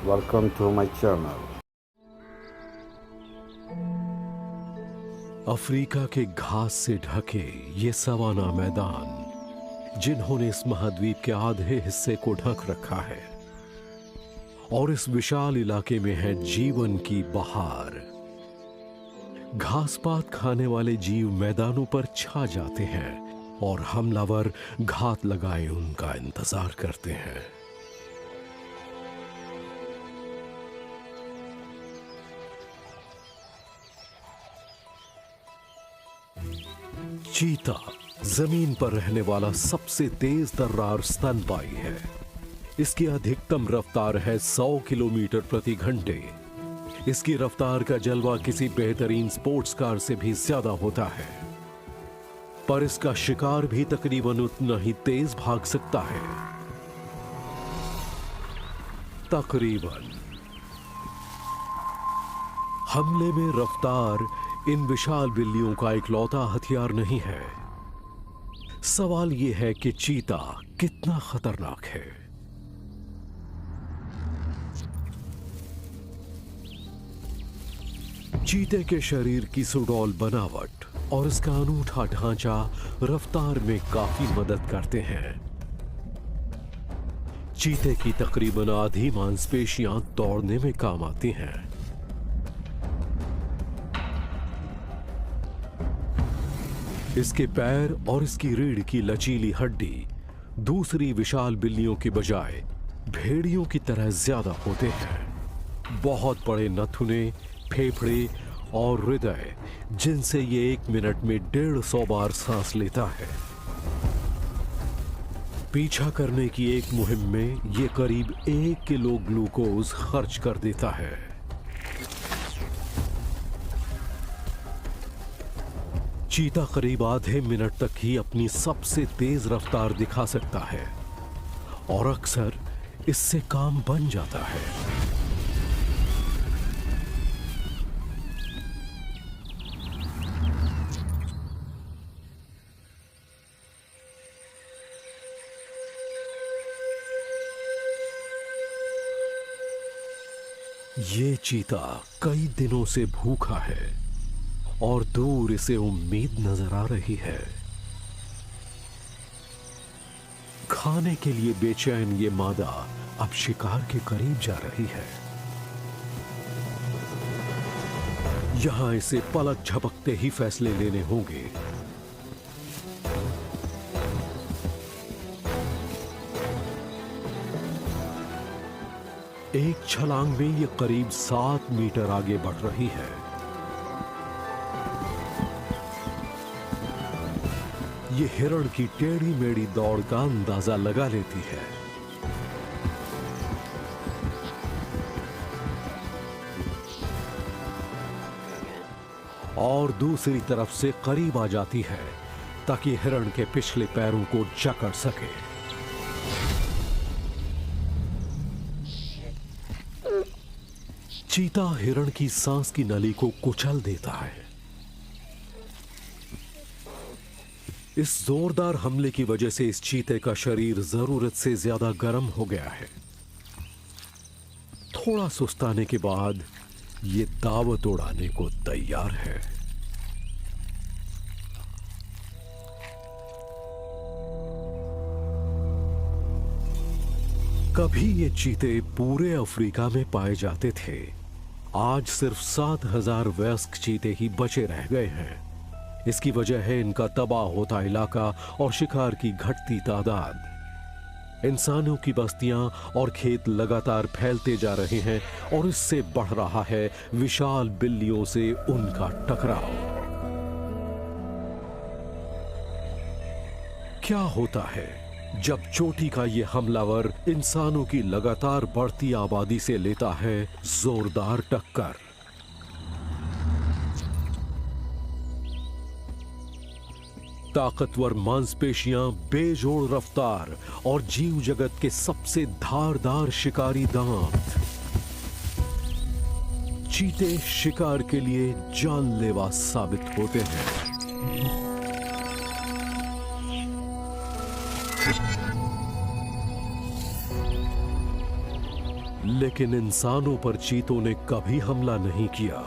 Welcome to my channel. Africa के घास से ढके ये सवाना मैदान, जिन्होंने इस महाद्वीप के आधे हिस्से को ढक रखा है, और इस विशाल इलाके में है जीवन की बहार। घास पात खाने वाले जीव मैदानों पर छा जाते हैं और हमलावर घात लगाए उनका इंतजार करते हैं। चीता जमीन पर रहने वाला सबसे तेज तर्रार स्तनपायी है। इसकी अधिकतम रफ्तार है 100 किलोमीटर प्रति घंटे। इसकी रफ्तार का जलवा किसी बेहतरीन स्पोर्ट्स कार से भी ज्यादा होता है, पर इसका शिकार भी तकरीबन उतना ही तेज भाग सकता है। तकरीबन। हमले में रफ्तार इन विशाल बिल्लियों का इकलौता हथियार नहीं है। सवाल यह है कि चीता कितना खतरनाक है। चीते के शरीर की सुडौल बनावट और इसका अनूठा ढांचा रफ्तार में काफी मदद करते हैं। चीते की तकरीबन आधी मांसपेशियां दौड़ने में काम आती हैं। इसके पैर और इसकी रीढ़ की लचीली हड्डी दूसरी विशाल बिल्लियों के बजाय भेड़ियों की तरह ज्यादा होते हैं। बहुत बड़े नथुने, फेफड़े और हृदय, जिनसे ये 1 मिनट में 150 बार सांस लेता है। पीछा करने की एक मुहिम में ये करीब 1 किलो ग्लूकोज खर्च कर देता है। चीता करीब आधे मिनट तक ही अपनी सबसे तेज रफ्तार दिखा सकता है और अक्सर इससे काम बन जाता है। ये चीता कई दिनों से भूखा है और दूर इसे उम्मीद नजर आ रही है। खाने के लिए बेचैन ये मादा अब शिकार के करीब जा रही है। यहां इसे पलक झपकते ही फैसले लेने होंगे। एक छलांग में ये करीब 7 मीटर आगे बढ़ रही है। ये हिरण की टेढ़ी मेढ़ी दौड़ का अंदाजा लगा लेती है। और दूसरी तरफ से करीब आ जाती है ताकि हिरण के पिछले पैरों को जकड़ सके। चीता हिरण की सांस की नली को कुचल देता है। इस जोरदार हमले की वजह से इस चीते का शरीर जरूरत से ज्यादा गर्म हो गया है। थोड़ा सुस्ताने के बाद ये दावत उड़ाने को तैयार है। कभी ये चीते पूरे अफ्रीका में पाए जाते थे। आज सिर्फ 7,000 वयस्क चीते ही बचे रह गए हैं। इसकी वजह है इनका तबाह होता इलाका और शिकार की घटती तादाद। इंसानों की बस्तियां और खेत लगातार फैलते जा रहे हैं और इससे बढ़ रहा है विशाल बिल्लियों से उनका टकराव। क्या होता है जब चोटी का ये हमलावर इंसानों की लगातार बढ़ती आबादी से लेता है जोरदार टक्कर? ताकतवर मांसपेशियां, बेजोड़ रफ्तार और जीव जगत के सबसे धारदार शिकारी दांत। चीते शिकार के लिए जानलेवा साबित होते हैं। लेकिन इंसानों पर चीतों ने कभी हमला नहीं किया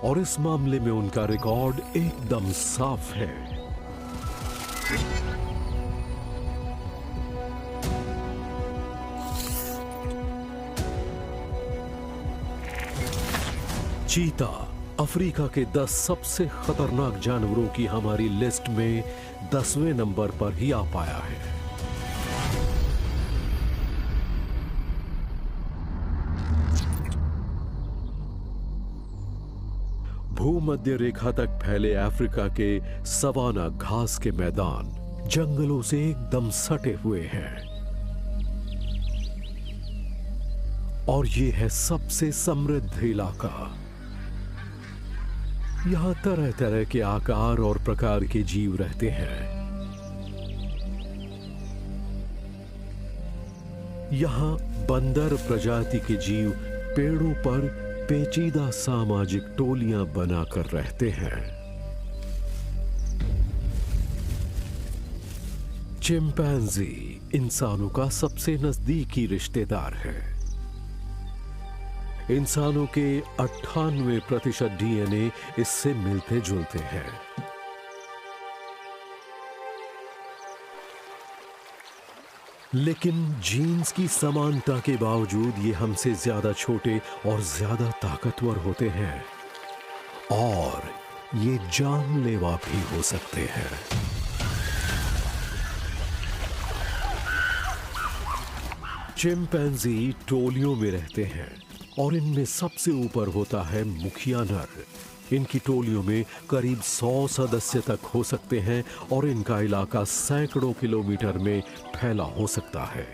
और इस मामले में उनका रिकॉर्ड एकदम साफ है। चीता अफ्रीका के 10 सबसे खतरनाक जानवरों की हमारी लिस्ट में 10वें नंबर पर ही आ पाया है। भूमध्य रेखा तक फैले अफ्रीका के सवाना घास के मैदान जंगलों से एकदम सटे हुए हैं और ये है सबसे समृद्ध इलाका। यहां तरह तरह के आकार और प्रकार के जीव रहते हैं। यहां बंदर प्रजाति के जीव पेड़ों पर पेचीदा सामाजिक टोलियां बनाकर रहते हैं। चिंपैंजी इंसानों का सबसे नजदीकी रिश्तेदार है। इंसानों के 98% डीएनए इससे मिलते जुलते हैं। लेकिन जीन्स की समानता के बावजूद ये हमसे ज्यादा छोटे और ज्यादा ताकतवर होते हैं और ये जानलेवा भी हो सकते हैं। चिंपैंजी टोलियों में रहते हैं और इनमें सबसे ऊपर होता है मुखिया नर। इनकी टोलियों में करीब 100 सदस्य तक हो सकते हैं और इनका इलाका सैकड़ों किलोमीटर में फैला हो सकता है।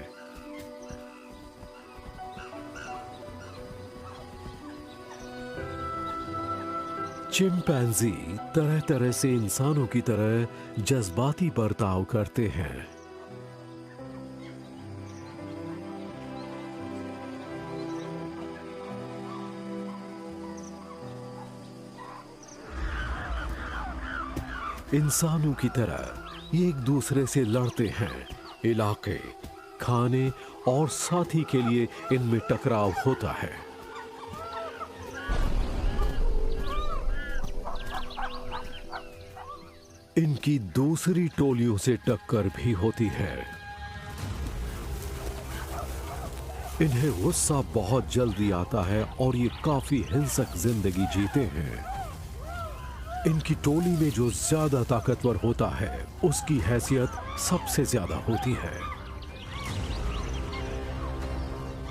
चिंपैंजी तरह तरह से इंसानों की तरह जज्बाती बर्ताव करते हैं। इंसानों की तरह ये एक दूसरे से लड़ते हैं। इलाके, खाने और साथी के लिए इनमें टकराव होता है। इनकी दूसरी टोलियों से टक्कर भी होती है। इन्हें गुस्सा बहुत जल्दी आता है और ये काफी हिंसक जिंदगी जीते हैं। इनकी टोली में जो ज्यादा ताकतवर होता है उसकी हैसियत सबसे ज्यादा होती है।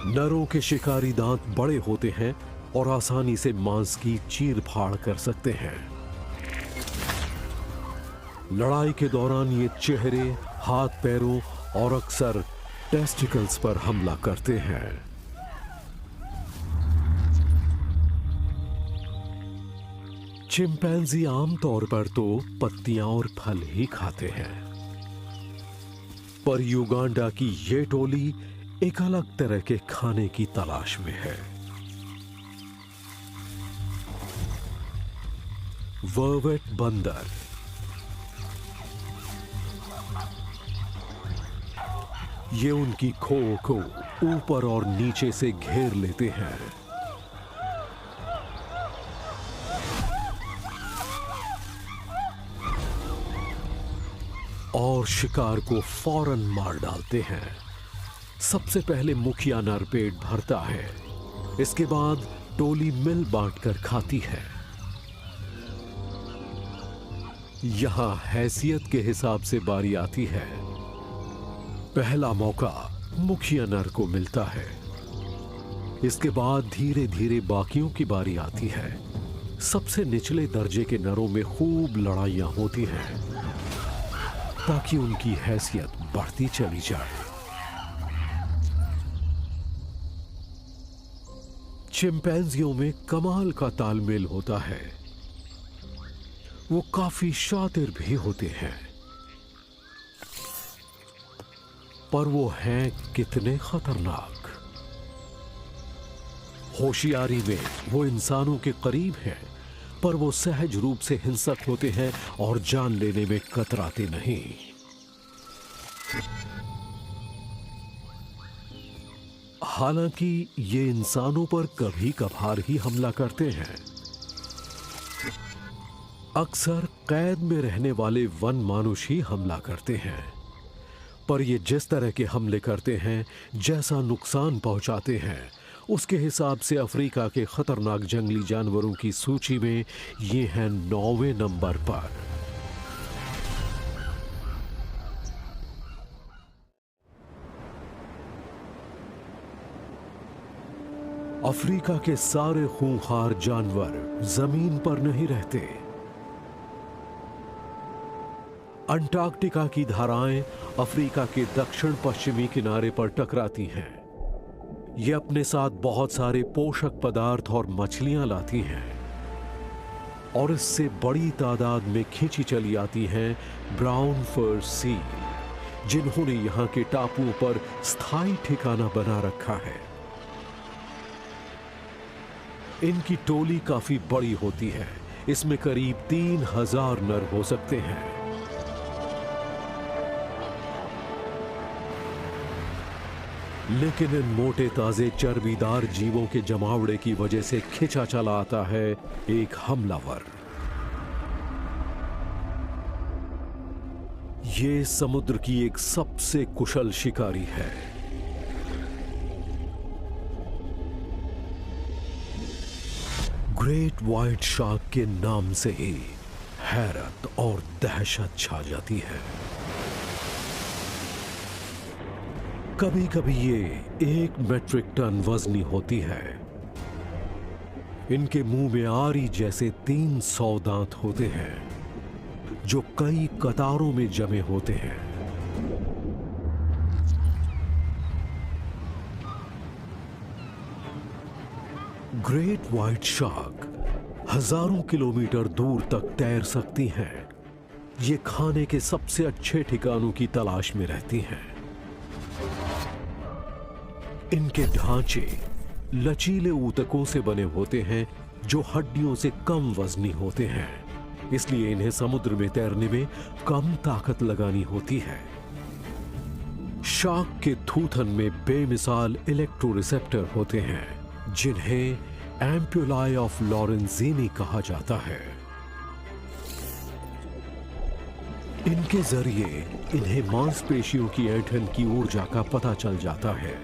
नरों के शिकारी दांत बड़े होते हैं और आसानी से मांस की चीर फाड़ कर सकते हैं। लड़ाई के दौरान ये चेहरे, हाथ पैरों और अक्सर टेस्टिकल्स पर हमला करते हैं। चिंपैंजी आमतौर पर तो पत्तियां और फल ही खाते हैं, पर युगांडा की ये टोली एक अलग तरह के खाने की तलाश में है। वर्वेट बंदर ये उनकी खोह को ऊपर और नीचे से घेर लेते हैं। और शिकार को फौरन मार डालते हैं। सबसे पहले मुखिया नर पेट भरता है, इसके बाद टोली मिल बांटकर खाती है। यहां हैसियत के हिसाब से बारी आती है। पहला मौका मुखिया नर को मिलता है, इसके बाद धीरे धीरे बाकियों की बारी आती है। सबसे निचले दर्जे के नरों में खूब लड़ाइयां होती हैं ताकि उनकी हैसियत बढ़ती चली जाए। चिंपैंजियों में कमाल का तालमेल होता है। वो काफी शातिर भी होते हैं, पर वो हैं कितने खतरनाक। होशियारी में वो इंसानों के करीब हैं, पर वो सहज रूप से हिंसक होते हैं और जान लेने में कतराते नहीं। हालांकि ये इंसानों पर कभी कभार ही हमला करते हैं। अक्सर कैद में रहने वाले वन मानुष ही हमला करते हैं, पर ये जिस तरह के हमले करते हैं, जैसा नुकसान पहुंचाते हैं, उसके हिसाब से अफ्रीका के खतरनाक जंगली जानवरों की सूची में ये हैं 9वें नंबर पर। अफ्रीका के सारे खूंखार जानवर जमीन पर नहीं रहते। अंटार्कटिका की धाराएं अफ्रीका के दक्षिण पश्चिमी किनारे पर टकराती हैं। ये अपने साथ बहुत सारे पोषक पदार्थ और मछलियां लाती हैं, और इससे बड़ी तादाद में खींची चली आती हैं ब्राउन फर सील, जिन्होंने यहां के टापुओं पर स्थायी ठिकाना बना रखा है। इनकी टोली काफी बड़ी होती है, इसमें करीब 3000 नर हो सकते हैं। लेकिन इन मोटे ताजे चर्बीदार जीवों के जमावड़े की वजह से खिंचा चला आता है एक हमलावर। ये समुद्र की एक सबसे कुशल शिकारी है। ग्रेट व्हाइट शार्क के नाम से ही हैरत और दहशत छा जाती है। कभी कभी ये 1 मीट्रिक टन वजनी होती है। इनके मुंह में आरी जैसे 300 दांत होते हैं, जो कई कतारों में जमे होते हैं। ग्रेट व्हाइट शार्क हजारों किलोमीटर दूर तक तैर सकती हैं। ये खाने के सबसे अच्छे ठिकानों की तलाश में रहती हैं। इनके ढांचे लचीले ऊतकों से बने होते हैं, जो हड्डियों से कम वजनी होते हैं, इसलिए इन्हें समुद्र में तैरने में कम ताकत लगानी होती है। शार्क के थूथन में बेमिसाल इलेक्ट्रोरिसेप्टर होते हैं, जिन्हें एम्पुलाई ऑफ लॉरेंजीनी कहा जाता है। इनके जरिए इन्हें मांसपेशियों की ऐंठन की ऊर्जा का पता चल जाता है।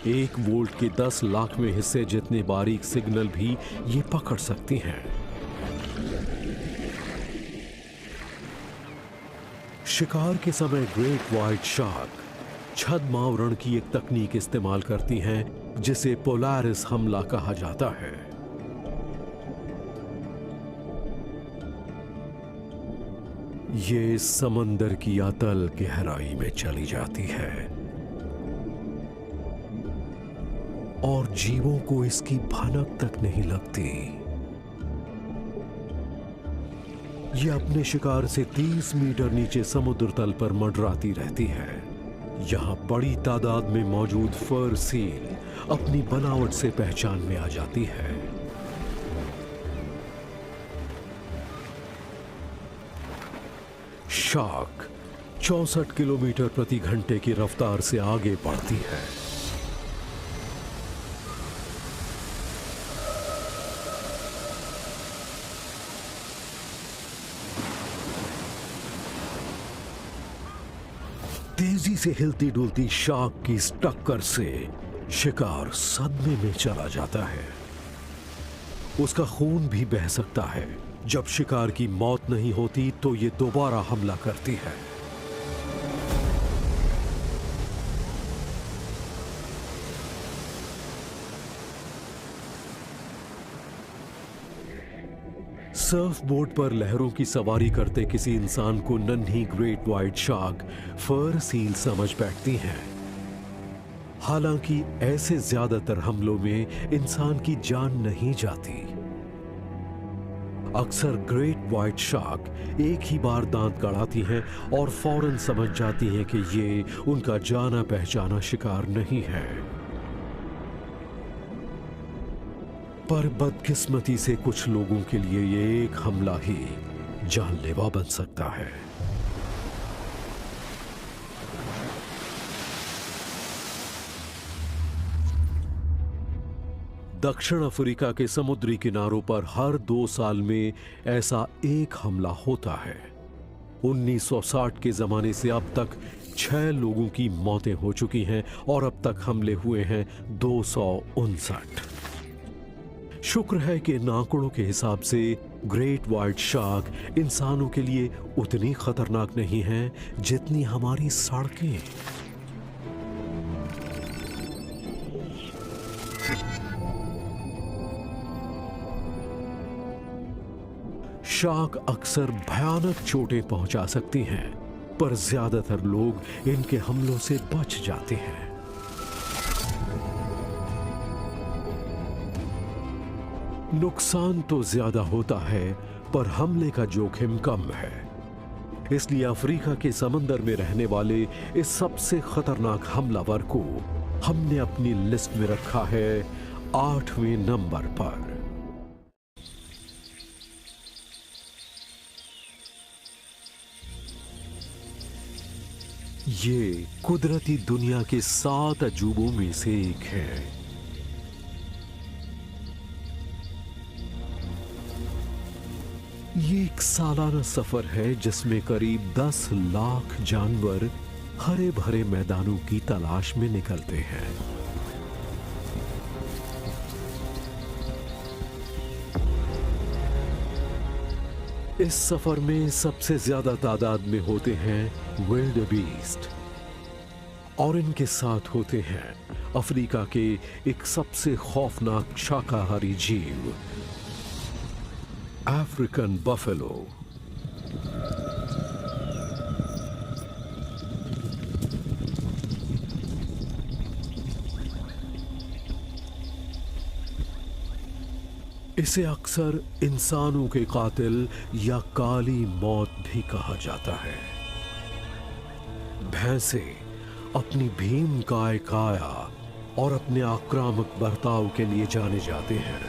1 वोल्ट के 10 लाखवें हिस्से जितने बारीक सिग्नल भी ये पकड़ सकती हैं। शिकार के समय ग्रेट व्हाइट शार्क छद्म आवरण की एक तकनीक इस्तेमाल करती हैं, जिसे पोलारिस हमला कहा जाता है। ये समंदर की अतल गहराई में चली जाती है और जीवों को इसकी भनक तक नहीं लगती। ये अपने शिकार से 30 मीटर नीचे समुद्र तल पर मंडराती रहती है। यहां बड़ी तादाद में मौजूद फर सील अपनी बनावट से पहचान में आ जाती है। शार्क 64 किलोमीटर प्रति घंटे की रफ्तार से आगे बढ़ती है। तेजी से हिलती डुलती शार्क की इस टक्कर से शिकार सदमे में चला जाता है। उसका खून भी बह सकता है। जब शिकार की मौत नहीं होती तो ये दोबारा हमला करती है। सर्फ बोर्ड पर लहरों की सवारी करते किसी इंसान को नन्ही great white shark fur seal समझ बैठती हैं। हालांकि ऐसे ज्यादातर हमलों में इंसान की जान नहीं जाती। अक्सर ग्रेट व्हाइट शार्क एक ही बार दांत गड़ाती हैं और फौरन समझ जाती हैं कि ये उनका जाना पहचाना शिकार नहीं है। पर बदकिस्मती से कुछ लोगों के लिए ये एक हमला ही जानलेवा बन सकता है। दक्षिण अफ्रीका के समुद्री किनारों पर हर 2 साल में ऐसा एक हमला होता है। 1960 के जमाने से अब तक 6 लोगों की मौतें हो चुकी हैं और अब तक हमले हुए हैं 259। शुक्र है कि इन आंकड़ों के हिसाब से ग्रेट व्हाइट शार्क इंसानों के लिए उतनी खतरनाक नहीं है जितनी हमारी सड़कें। शार्क अक्सर भयानक चोटें पहुंचा सकती हैं, पर ज्यादातर लोग इनके हमलों से बच जाते हैं। नुकसान तो ज्यादा होता है, पर हमले का जोखिम कम है। इसलिए अफ्रीका के समंदर में रहने वाले इस सबसे खतरनाक हमलावर को हमने अपनी लिस्ट में रखा है 8वें नंबर पर। ये कुदरती दुनिया के 7 अजूबों में से एक है। ये एक सालाना सफर है जिसमें करीब 10 लाख जानवर हरे भरे मैदानों की तलाश में निकलते हैं। इस सफर में सबसे ज्यादा तादाद में होते हैं विल्ड बीस्ट, और इनके साथ होते हैं अफ्रीका के एक सबसे खौफनाक शाकाहारी जीव, अफ्रीकन बफेलो। इसे अक्सर इंसानों के कातिल या काली मौत भी कहा जाता है। भैंसे अपनी भीमकाय काया और अपने आक्रामक बर्ताव के लिए जाने जाते हैं।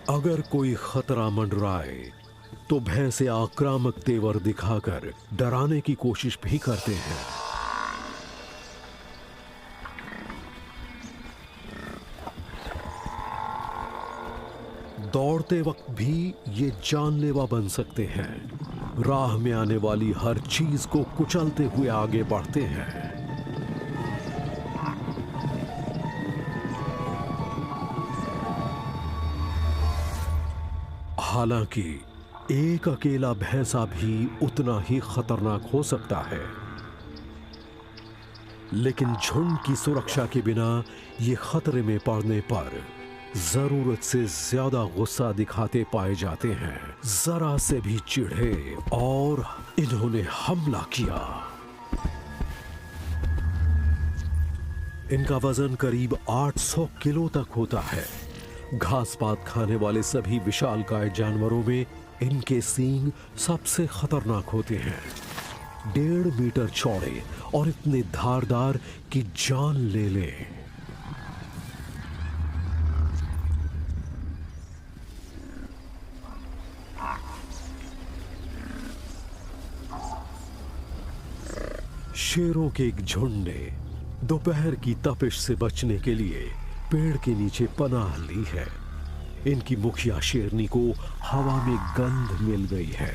अगर कोई खतरा मंडराए तो भैंसे आक्रामक तेवर दिखाकर डराने की कोशिश भी करते हैं। दौड़ते वक्त भी ये जानलेवा बन सकते हैं। राह में आने वाली हर चीज को कुचलते हुए आगे बढ़ते हैं। हालांकि एक अकेला भैंसा भी उतना ही खतरनाक हो सकता है, लेकिन झुंड की सुरक्षा के बिना ये खतरे में पड़ने पर जरूरत से ज्यादा गुस्सा दिखाते पाए जाते हैं। जरा से भी चिढ़े और इन्होंने हमला किया। इनका वजन करीब 800 किलो तक होता है। घास पात खाने वाले सभी विशालकाय जानवरों में इनके सींग सबसे खतरनाक होते हैं। 1.5 मीटर चौड़े और इतने धारदार कि जान ले लें। शेरों के एक झुंड ने दोपहर की तपिश से बचने के लिए पेड़ के नीचे पनाह ली है। इनकी मुखिया शेरनी को हवा में गंध मिल गई है।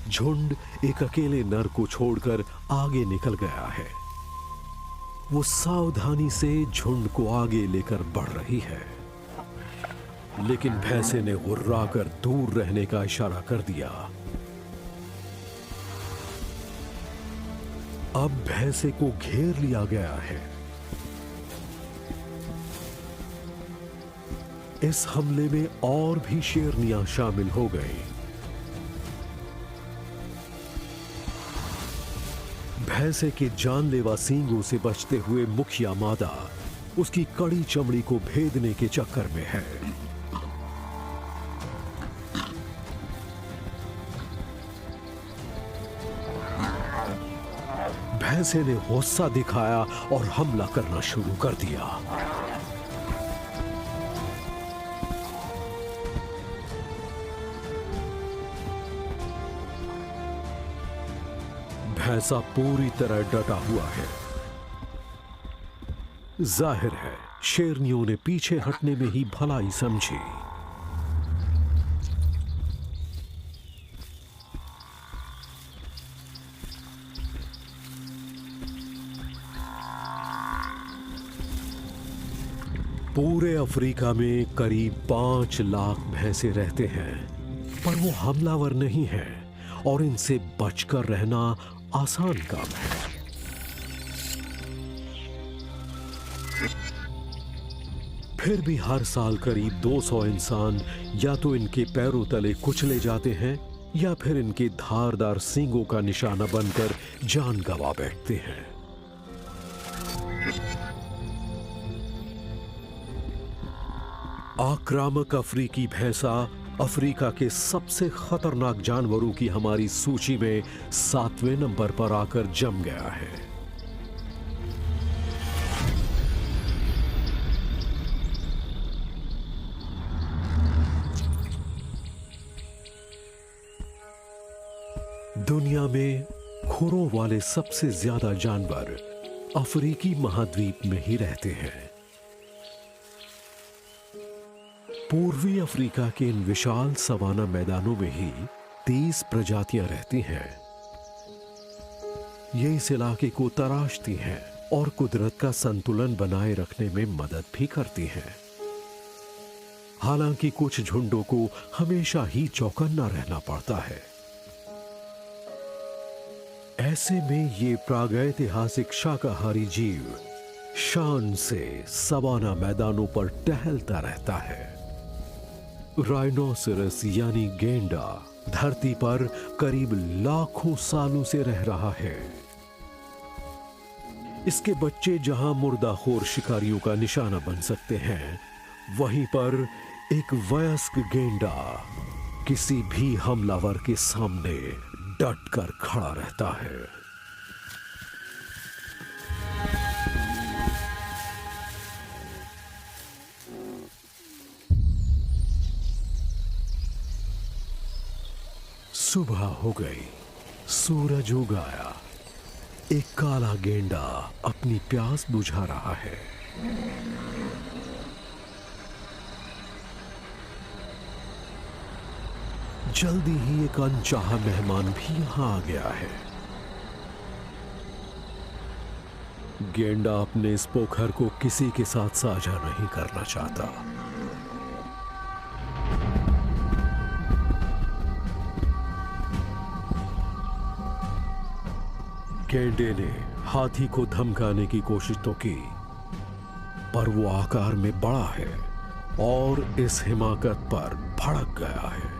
झुंड एक अकेले नर को छोड़कर आगे निकल गया है। वो सावधानी से झुंड को आगे लेकर बढ़ रही है, लेकिन भैंसे ने गुर्राकर दूर रहने का इशारा कर दिया। अब भैंसे को घेर लिया गया है। इस हमले में और भी शेरनियां शामिल हो गई। भैंसे के जानलेवा सींगों से बचते हुए मुखिया मादा उसकी कड़ी चमड़ी को भेदने के चक्कर में है। भैंसे ने गुस्सा दिखाया और हमला करना शुरू कर दिया। भैंसा पूरी तरह डटा हुआ है। जाहिर है शेरनियों ने पीछे हटने में ही भलाई समझी। पूरे अफ्रीका में करीब 5 लाख भैंसे रहते हैं, पर वो हमलावर नहीं हैं और इनसे बचकर रहना आसान काम है। फिर भी हर साल करीब 200 इंसान या तो इनके पैरों तले कुचले जाते हैं या फिर इनके धारदार सींगों का निशाना बनकर जान गंवा बैठते हैं। आक्रामक अफ्रीकी भैंसा अफ्रीका के सबसे खतरनाक जानवरों की हमारी सूची में 7वें नंबर पर आकर जम गया है। दुनिया में खुरों वाले सबसे ज्यादा जानवर अफ्रीकी महाद्वीप में ही रहते हैं। पूर्वी अफ्रीका के इन विशाल सवाना मैदानों में ही 30 प्रजातियां रहती हैं। ये इस इलाके को तराशती हैं और कुदरत का संतुलन बनाए रखने में मदद भी करती हैं। हालांकि कुछ झुंडों को हमेशा ही चौकन्ना रहना पड़ता है। ऐसे में ये प्रागैतिहासिक शाकाहारी जीव शान से सवाना मैदानों पर टहलता रहता है। राइनोसेरस यानी गेंडा धरती पर करीब लाखों सालों से रह रहा है। इसके बच्चे जहां मुर्दाखोर शिकारियों का निशाना बन सकते हैं, वहीं पर एक वयस्क गेंडा किसी भी हमलावर के सामने डटकर खड़ा रहता है। सुबह हो गई, सूरज उग आया। एक काला गेंडा अपनी प्यास बुझा रहा है। जल्दी ही एक अनचाहा मेहमान भी यहां आ गया है। गेंडा अपने इस पोखर को किसी के साथ साझा नहीं करना चाहता। गेंडे ने हाथी को धमकाने की कोशिश तो की, पर वो आकार में बड़ा है और इस हिमाकत पर भड़क गया है।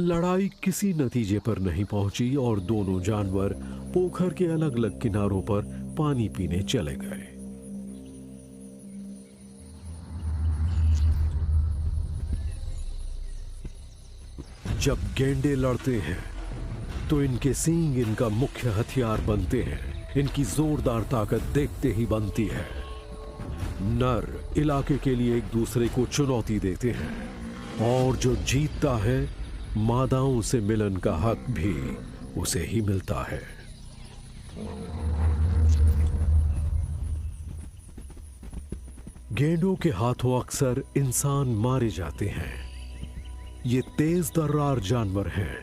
लड़ाई किसी नतीजे पर नहीं पहुंची और दोनों जानवर पोखर के अलग अलग किनारों पर पानी पीने चले गए। जब गेंडे लड़ते हैं तो इनके सींग इनका मुख्य हथियार बनते हैं। इनकी जोरदार ताकत देखते ही बनती है। नर इलाके के लिए एक दूसरे को चुनौती देते हैं और जो जीतता है मादाओं से मिलन का हक भी उसे ही मिलता है। गेंडों के हाथों अक्सर इंसान मारे जाते हैं। ये तेज तर्रार जानवर हैं।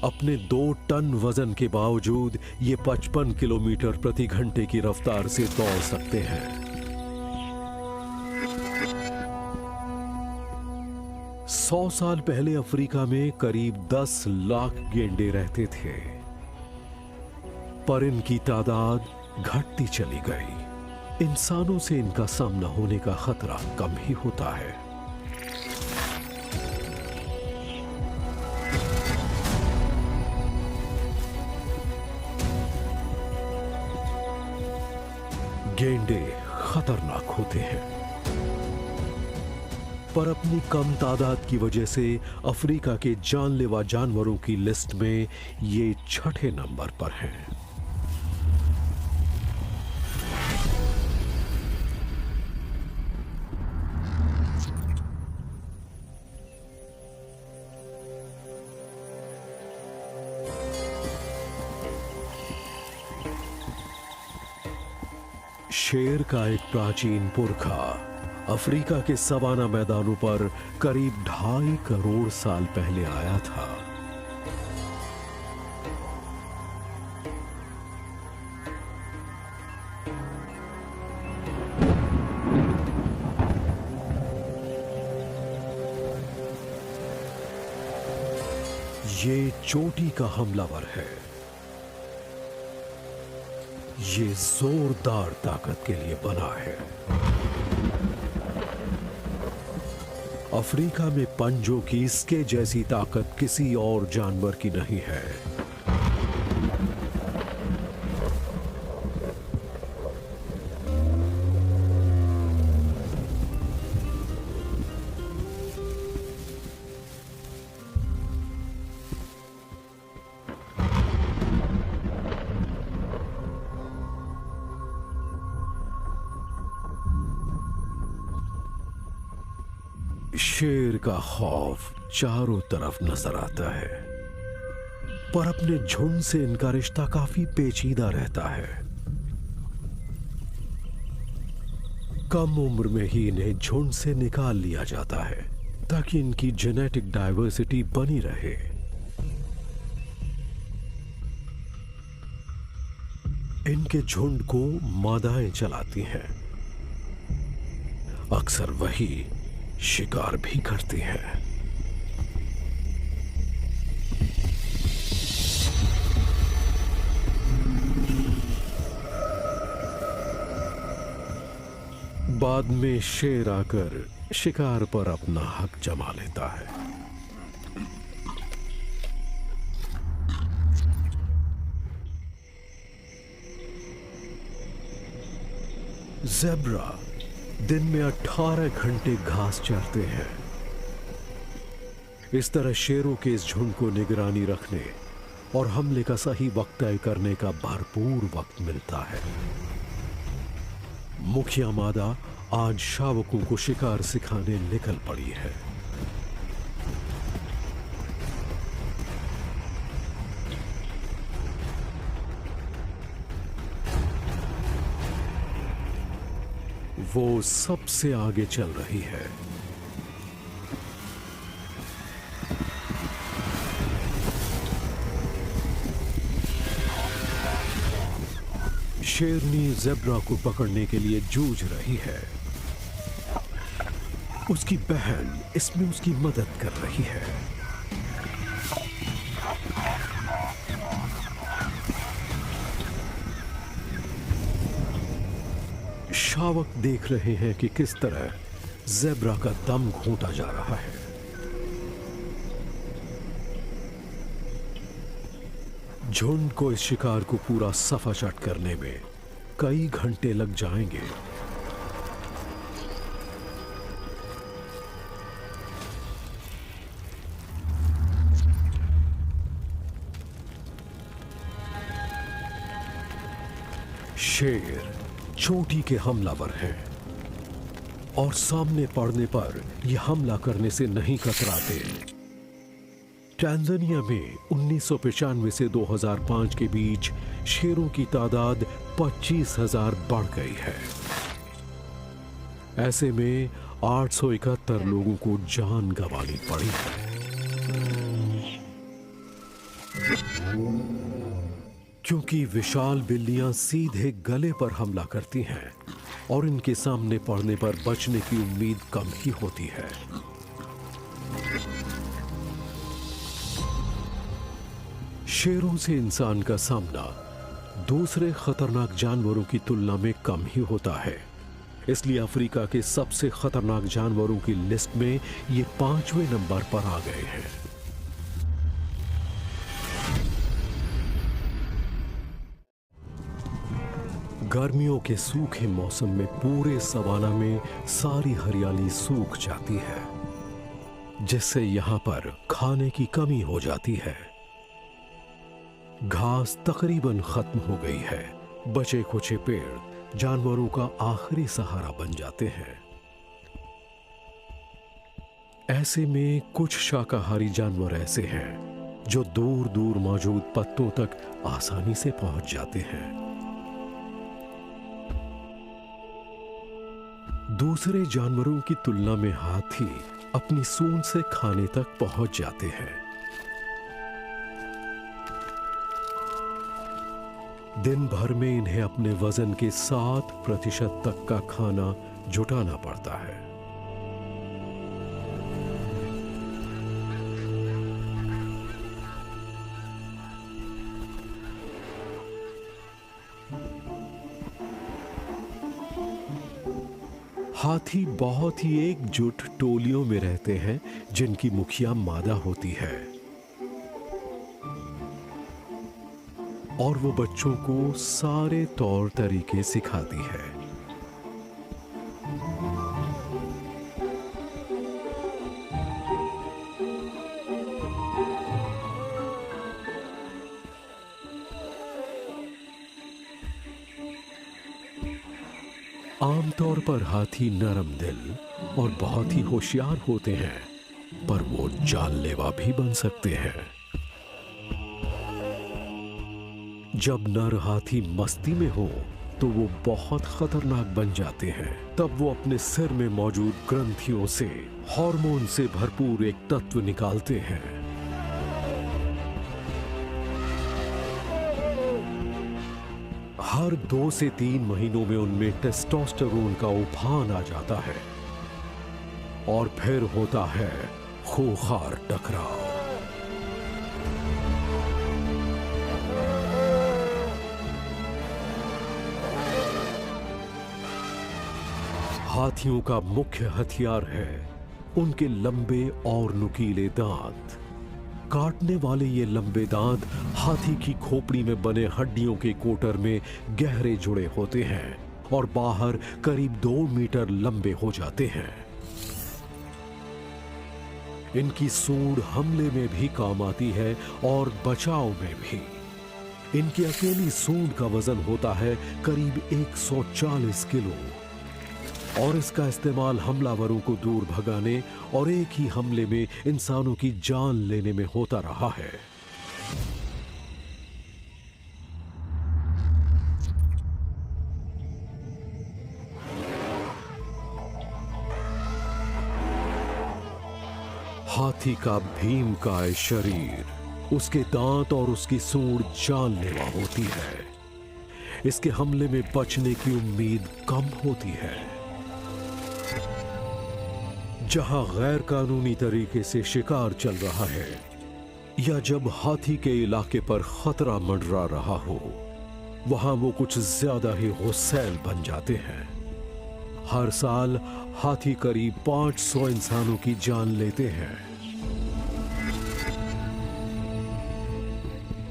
अपने 2 टन वजन के बावजूद ये 55 किलोमीटर प्रति घंटे की रफ्तार से दौड़ सकते हैं। सौ साल पहले अफ्रीका में करीब 10 लाख गेंडे रहते थे, पर इनकी तादाद घटती चली गई। इंसानों से इनका सामना होने का खतरा कम ही होता है। गेंडे खतरनाक होते हैं, पर अपनी कम तादाद की वजह से अफ्रीका के जानलेवा जानवरों की लिस्ट में ये 6ठे नंबर पर हैं। शेर का एक प्राचीन पुरखा अफ्रीका के सवाना मैदानों पर करीब 2.5 करोड़ साल पहले आया था। ये चोटी का हमलावर है। ये जोरदार ताकत के लिए बना है। अफ्रीका में पंजों की इसके जैसी ताकत किसी और जानवर की नहीं है। शेर का खौफ चारों तरफ नजर आता है, पर अपने झुंड से इनका रिश्ता काफी पेचीदा रहता है। कम उम्र में ही इन्हें झुंड से निकाल लिया जाता है ताकि इनकी जेनेटिक डाइवर्सिटी बनी रहे। इनके झुंड को मादाएं चलाती हैं। अक्सर वही शिकार भी करती हैं। बाद में शेर आकर शिकार पर अपना हक जमा लेता है। ज़ेब्रा दिन में 18 घंटे घास चरते हैं। इस तरह शेरों के इस झुंड को निगरानी रखने और हमले का सही वक्त तय करने का भरपूर वक्त मिलता है। मुखिया मादा आज शावकों को शिकार सिखाने निकल पड़ी है। वो सबसे आगे चल रही है। शेरनी ज़ेब्रा को पकड़ने के लिए जूझ रही है। उसकी बहन इसमें उसकी मदद कर रही है। शावक देख रहे हैं कि किस तरह ज़ेब्रा का दम घूंटा जा रहा है। झुंड को इस शिकार को पूरा सफाचट करने में कई घंटे लग जाएंगे। शेर चोटी के हमलावर हैं और सामने पड़ने पर यह हमला करने से नहीं कतराते। टांजानिया में 1995 से 2005 के बीच शेरों की तादाद 25,000 बढ़ गई है। ऐसे में 871 लोगों को जान गंवानी पड़ी है। क्योंकि विशाल बिल्लियां सीधे गले पर हमला करती हैं और इनके सामने पड़ने पर बचने की उम्मीद कम ही होती है। शेरों से इंसान का सामना दूसरे खतरनाक जानवरों की तुलना में कम ही होता है। इसलिए अफ्रीका के सबसे खतरनाक जानवरों की लिस्ट में ये 5वें नंबर पर आ गए हैं। गर्मियों के सूखे मौसम में पूरे सवाना में सारी हरियाली सूख जाती है, जिससे यहां पर खाने की कमी हो जाती है। घास तकरीबन खत्म हो गई है। बचे खुचे पेड़ जानवरों का आखिरी सहारा बन जाते हैं। ऐसे में कुछ शाकाहारी जानवर ऐसे हैं जो दूर दूर मौजूद पत्तों तक आसानी से पहुंच जाते हैं। दूसरे जानवरों की तुलना में हाथी अपनी सूंड से खाने तक पहुंच जाते हैं। दिन भर में इन्हें अपने वजन के 7% तक का खाना जुटाना पड़ता है। हाथी बहुत ही एकजुट टोलियों में रहते हैं, जिनकी मुखिया मादा होती है और वो बच्चों को सारे तौर तरीके सिखाती है। आमतौर पर हाथी नरम दिल और बहुत ही होशियार होते हैं, पर वो जानलेवा भी बन सकते हैं। जब नर हाथी मस्ती में हो तो वो बहुत खतरनाक बन जाते हैं। तब वो अपने सिर में मौजूद ग्रंथियों से हार्मोन से भरपूर एक तत्व निकालते हैं। हर 2 से 3 महीनों में उनमें टेस्टोस्टेरोन का उफान आ जाता है और फिर होता है खूंखार टकराव। हाथियों का मुख्य हथियार है उनके लंबे और नुकीले दांत। काटने वाले ये लंबे दांत हाथी की खोपड़ी में बने हड्डियों के कोटर में गहरे जुड़े होते हैं और बाहर करीब 2 मीटर लंबे हो जाते हैं। इनकी सूंड हमले में भी काम आती है और बचाव में भी। इनकी अकेली सूंड का वजन होता है करीब 140 किलो और इसका इस्तेमाल हमलावरों को दूर भगाने और एक ही हमले में इंसानों की जान लेने में होता रहा है। हाथी का भीमकाय शरीर, उसके दांत और उसकी सूंड जानलेवा होती है। इसके हमले में बचने की उम्मीद कम होती है। जहां गैर कानूनी तरीके से शिकार चल रहा है या जब हाथी के इलाके पर खतरा मंडरा रहा हो, वहां वो कुछ ज्यादा ही गुस्सैल बन जाते हैं। हर साल हाथी करीब 500 इंसानों की जान लेते हैं।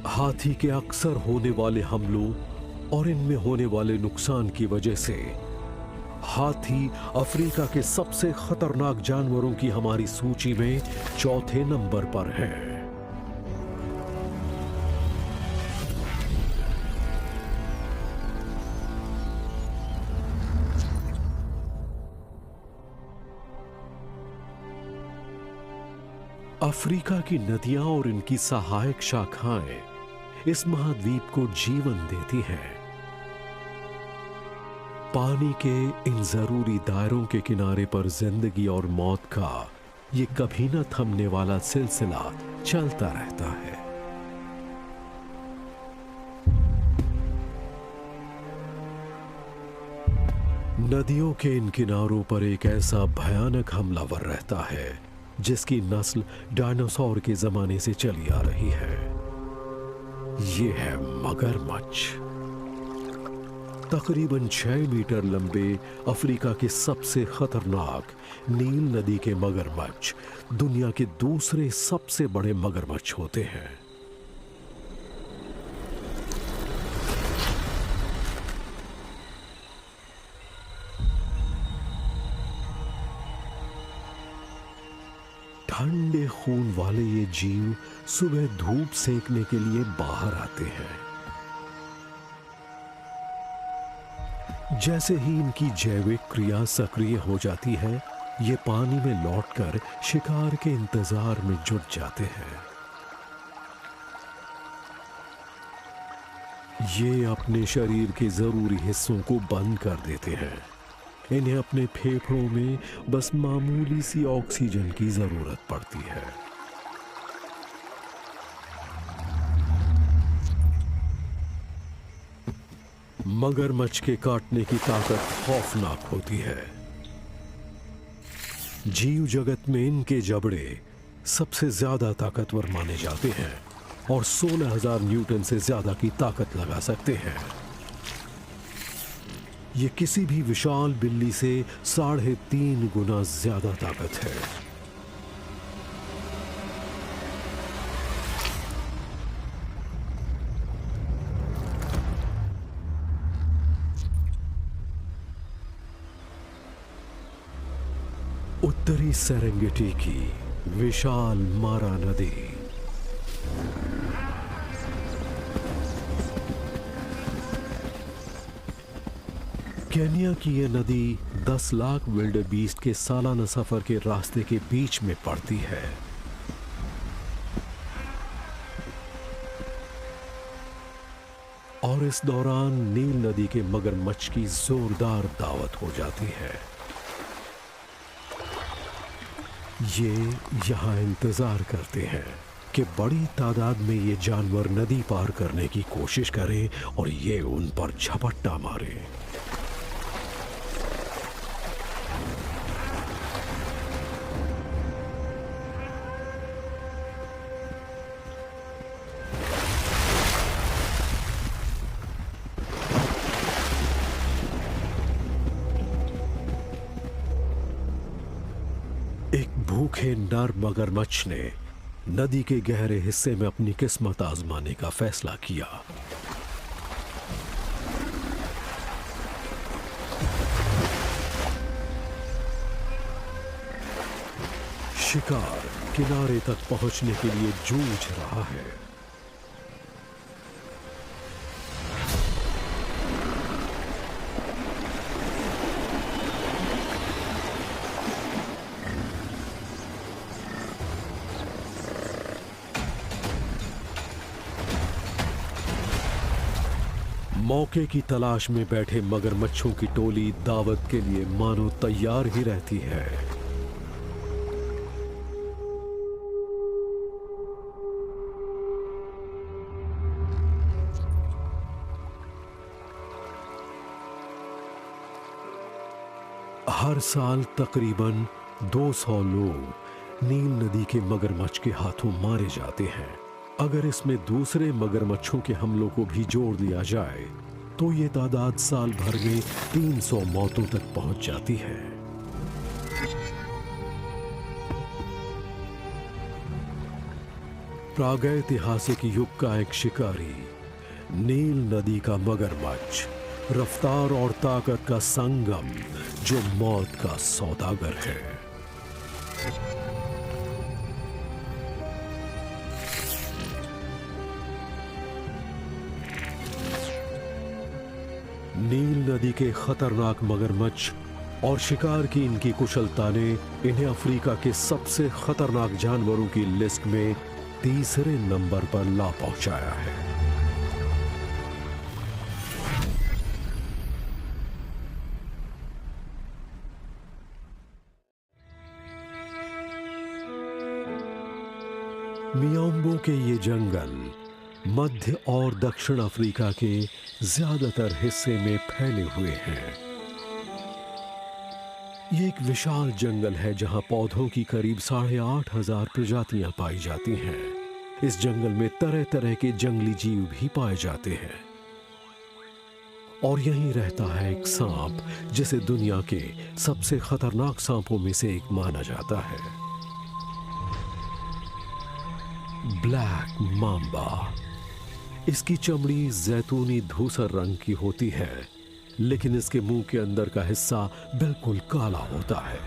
हाथी के अक्सर होने वाले हमलों और इनमें होने वाले नुकसान की वजह से हाथी अफ्रीका के सबसे खतरनाक जानवरों की हमारी सूची में 4थे नंबर पर है। अफ्रीका की नदियां और इनकी सहायक शाखाएं इस महाद्वीप को जीवन देती हैं। पानी के इन जरूरी दायरों के किनारे पर जिंदगी और मौत का ये कभी न थमने वाला सिलसिला चलता रहता है। नदियों के इन किनारों पर एक ऐसा भयानक हमलावर रहता है जिसकी नस्ल डायनासोर के जमाने से चली आ रही है। ये है मगरमच्छ। तकरीबन 6 मीटर लंबे अफ्रीका के सबसे खतरनाक नील नदी के मगरमच्छ दुनिया के दूसरे सबसे बड़े मगरमच्छ होते हैं। ठंडे खून वाले ये जीव सुबह धूप सेकने के लिए बाहर आते हैं। जैसे ही इनकी जैविक क्रिया सक्रिय हो जाती है, ये पानी में लौटकर शिकार के इंतजार में जुट जाते हैं। ये अपने शरीर के जरूरी हिस्सों को बंद कर देते हैं। इन्हें अपने फेफड़ों में बस मामूली सी ऑक्सीजन की जरूरत पड़ती है। मगरमच्छ के काटने की ताकत खौफनाक होती है। जीव जगत में इनके जबड़े सबसे ज्यादा ताकतवर माने जाते हैं और 16,000 न्यूटन से ज्यादा की ताकत लगा सकते हैं। ये किसी भी विशाल बिल्ली से 3.5 गुना ज्यादा ताकत है। उत्तरी सेरेंगेटी की विशाल मारा नदी केन्या की यह नदी 10 लाख विल्डेबीस्ट के सालाना सफर के रास्ते के बीच में पड़ती है। और इस दौरान नील नदी के मगरमच्छ की जोरदार दावत हो जाती है। ये यहाँ इंतजार करते हैं कि बड़ी तादाद में ये जानवर नदी पार करने की कोशिश करें और ये उन पर झपट्टा मारे। एक भूखे नर मगरमच्छ ने नदी के गहरे हिस्से में अपनी किस्मत आजमाने का फैसला किया। शिकार किनारे तक पहुंचने के लिए जूझ रहा है। मौके की तलाश में बैठे मगरमच्छों की टोली दावत के लिए मानो तैयार ही रहती है। हर साल तकरीबन 200 लोग नील नदी के मगरमच्छ के हाथों मारे जाते हैं। अगर इसमें दूसरे मगरमच्छों के हमलों को भी जोड़ दिया जाए तो ये तादाद साल भर में 300 मौतों तक पहुंच जाती है। प्रागैतिहासिक युग का एक शिकारी नील नदी का मगरमच्छ, रफ्तार और ताकत का संगम जो मौत का सौदागर है। नील नदी के खतरनाक मगरमच्छ और शिकार की इनकी कुशलता ने इन्हें अफ्रीका के सबसे खतरनाक जानवरों की लिस्ट में तीसरे नंबर पर ला पहुंचाया है। मियाम्बो के ये जंगल मध्य और दक्षिण अफ्रीका के ज्यादातर हिस्से में फैले हुए हैं। ये एक विशाल जंगल है जहां पौधों की करीब 8,500 प्रजातियां पाई जाती हैं। इस जंगल में तरह तरह के जंगली जीव भी पाए जाते हैं और यहीं रहता है एक सांप जिसे दुनिया के सबसे खतरनाक सांपों में से एक माना जाता है, ब्लैक माम्बा। इसकी चमड़ी जैतूनी धूसर रंग की होती है, लेकिन इसके मुंह के अंदर का हिस्सा बिल्कुल काला होता है।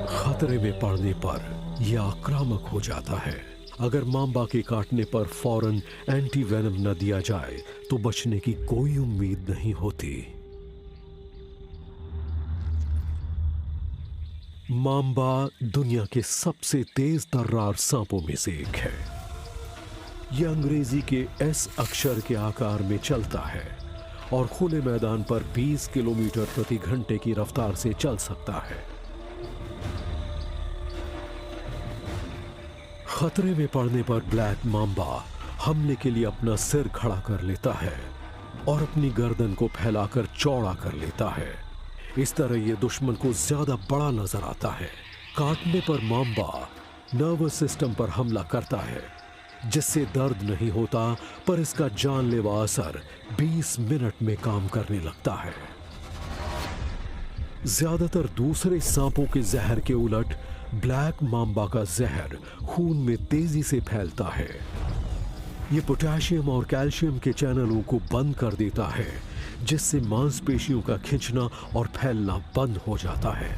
खतरे में पड़ने पर यह आक्रामक हो जाता है। अगर माम्बा के काटने पर फौरन एंटी वेनम न दिया जाए तो बचने की कोई उम्मीद नहीं होती। माम्बा दुनिया के सबसे तेज तर्रार सांपों में से एक है। यह अंग्रेजी के एस अक्षर के आकार में चलता है और खुले मैदान पर 20 किलोमीटर प्रति घंटे की रफ्तार से चल सकता है। खतरे में पड़ने पर ब्लैक मांबा हमले के लिए अपना सिर खड़ा कर लेता है और अपनी गर्दन को फैलाकर चौड़ा कर लेता है। इस तरह यह दुश्मन को ज्यादा बड़ा नजर आता है। काटने पर मांबा नर्वस सिस्टम पर हमला करता है, जिससे दर्द नहीं होता, पर इसका जानलेवा असर 20 मिनट में काम करने लगता है। ज्यादातर दूसरे सांपों के जहर के उलट ब्लैक मांबा का जहर खून में तेजी से फैलता है। यह पोटेशियम और कैल्शियम के चैनलों को बंद कर देता है, जिससे मांसपेशियों का खिंचना और फैलना बंद हो जाता है।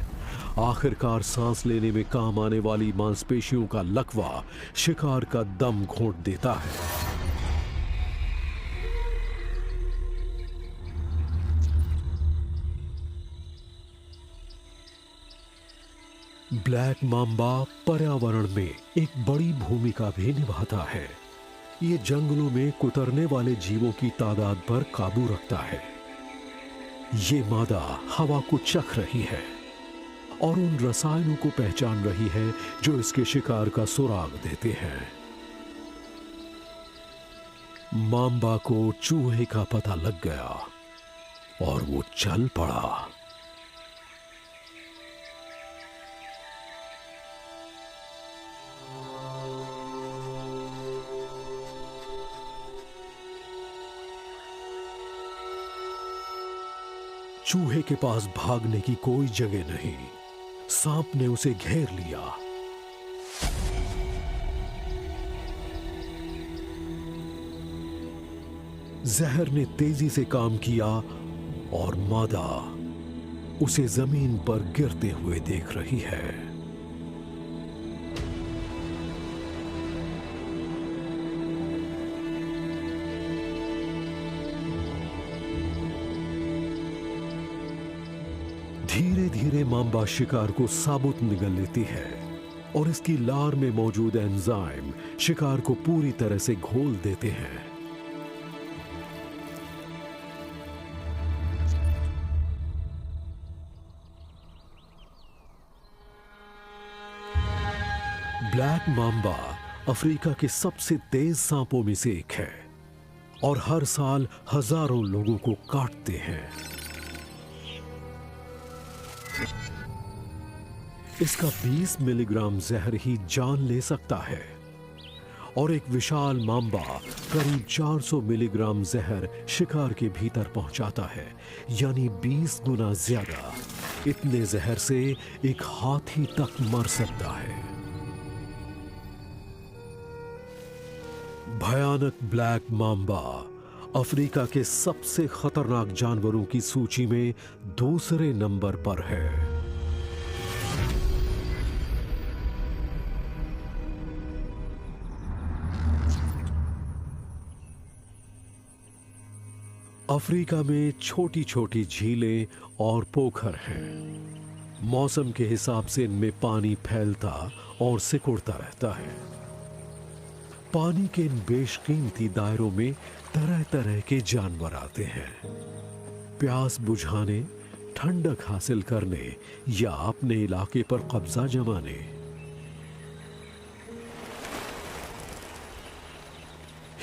आखिरकार सांस लेने में काम आने वाली मांसपेशियों का लकवा शिकार का दम घोंट देता है। ब्लैक मांबा पर्यावरण में एक बड़ी भूमिका भी निभाता है। ये जंगलों में कुतरने वाले जीवों की तादाद पर काबू रखता है। ये मादा हवा को चख रही है और उन रसायनों को पहचान रही है जो इसके शिकार का सुराग देते हैं। मांबा को चूहे का पता लग गया और वो चल पड़ा। चूहे के पास भागने की कोई जगह नहीं। सांप ने उसे घेर लिया। जहर ने तेजी से काम किया और मादा उसे जमीन पर गिरते हुए देख रही है। धीरे धीरे मांबा शिकार को साबुत निगल लेती है और इसकी लार में मौजूद एंजाइम शिकार को पूरी तरह से घोल देते हैं। ब्लैक मांबा अफ्रीका के सबसे तेज सांपों में से एक है और हर साल हजारों लोगों को काटते हैं। इसका 20 मिलीग्राम जहर ही जान ले सकता है और एक विशाल मांबा करीब 400 मिलीग्राम जहर शिकार के भीतर पहुंचाता है, यानी 20 गुना ज्यादा। इतने जहर से एक हाथी तक मर सकता है। भयानक ब्लैक मांबा अफ्रीका के सबसे खतरनाक जानवरों की सूची में दूसरे नंबर पर है। अफ्रीका में छोटी छोटी झीलें और पोखर हैं। मौसम के हिसाब से इनमें पानी फैलता और सिकुड़ता रहता है। पानी के इन बेशकीमती दायरों में तरह तरह के जानवर आते हैं, प्यास बुझाने, ठंडक हासिल करने या अपने इलाके पर कब्जा जमाने।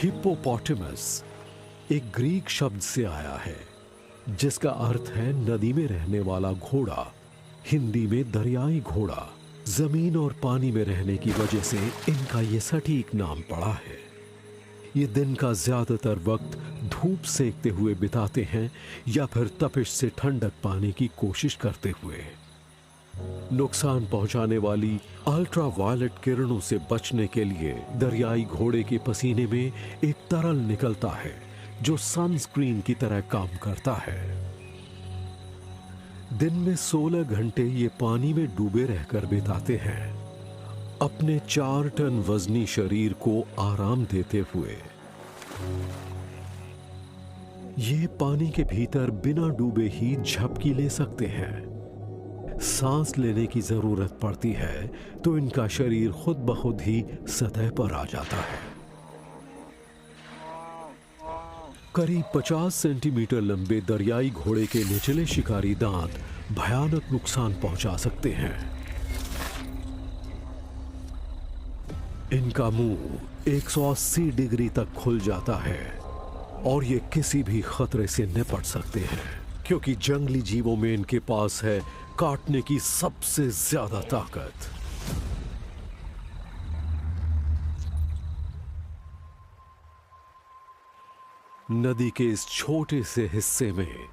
हिप्पोपोटामस एक ग्रीक शब्द से आया है, जिसका अर्थ है नदी में रहने वाला घोड़ा। हिंदी में दरियाई घोड़ा। जमीन और पानी में रहने की वजह से इनका ये सटीक नाम पड़ा है। ये दिन का ज्यादातर वक्त धूप सेकते हुए बिताते हैं या फिर तपिश से ठंडक पाने की कोशिश करते हुए। नुकसान पहुंचाने वाली अल्ट्रावायलेट किरणों से बचने के लिए दरियाई घोड़े के पसीने में एक तरल निकलता है जो सनस्क्रीन की तरह काम करता है। दिन में 16 घंटे ये पानी में डूबे रहकर बिताते हैं, अपने 4 टन वजनी शरीर को आराम देते हुए। ये पानी के भीतर बिना डूबे ही झपकी ले सकते हैं। सांस लेने की जरूरत पड़ती है तो इनका शरीर खुद ब खुद ही सतह पर आ जाता है। करीब 50 सेंटीमीटर लंबे दरियाई घोड़े के निचले शिकारी दांत भयानक नुकसान पहुंचा सकते हैं। इनका मुंह 180 डिग्री तक खुल जाता है और ये किसी भी खतरे से निपट सकते हैं, क्योंकि जंगली जीवों में इनके पास है काटने की सबसे ज्यादा ताकत। नदी के इस छोटे से हिस्से में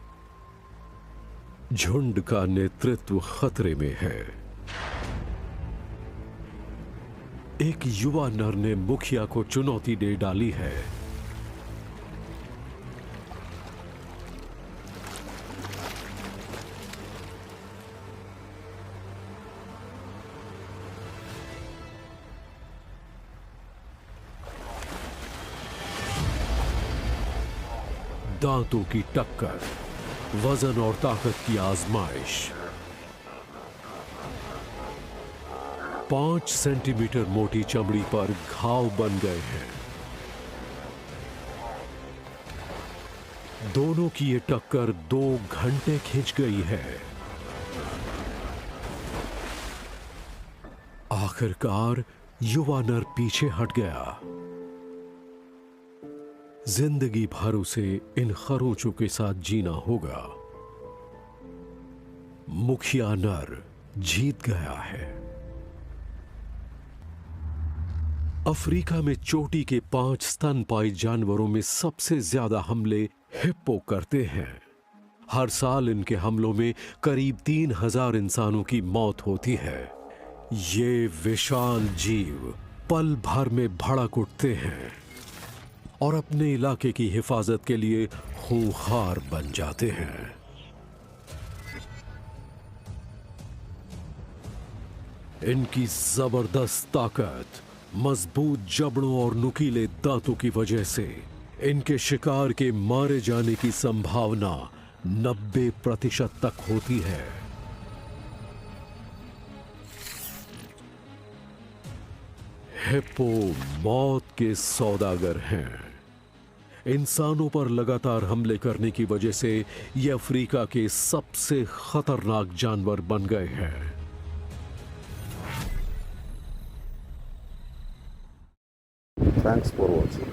झुंड का नेतृत्व खतरे में है। एक युवा नर ने मुखिया को चुनौती दे डाली है। दांतों की टक्कर, वजन और ताकत की आजमाइश। 5 सेंटीमीटर मोटी चमड़ी पर घाव बन गए हैं। दोनों की ये टक्कर 2 घंटे खिंच गई है। आखिरकार युवा नर पीछे हट गया। जिंदगी भर उसे इन खरोंचों के साथ जीना होगा। मुखिया नर जीत गया है। अफ्रीका में चोटी के 5 स्तनपायी जानवरों में सबसे ज्यादा हमले हिप्पो करते हैं। हर साल इनके हमलों में करीब 3000 इंसानों की मौत होती है। ये विशाल जीव पल भर में भड़क उठते हैं और अपने इलाके की हिफाजत के लिए खूंखार बन जाते हैं। इनकी जबरदस्त ताकत, मजबूत जबड़ों और नुकीले दांतों की वजह से इनके शिकार के मारे जाने की संभावना 90% तक होती है। हिप्पो मौत के सौदागर हैं। इंसानों पर लगातार हमले करने की वजह से ये अफ्रीका के सबसे खतरनाक जानवर बन गए हैं। Thanks for watching.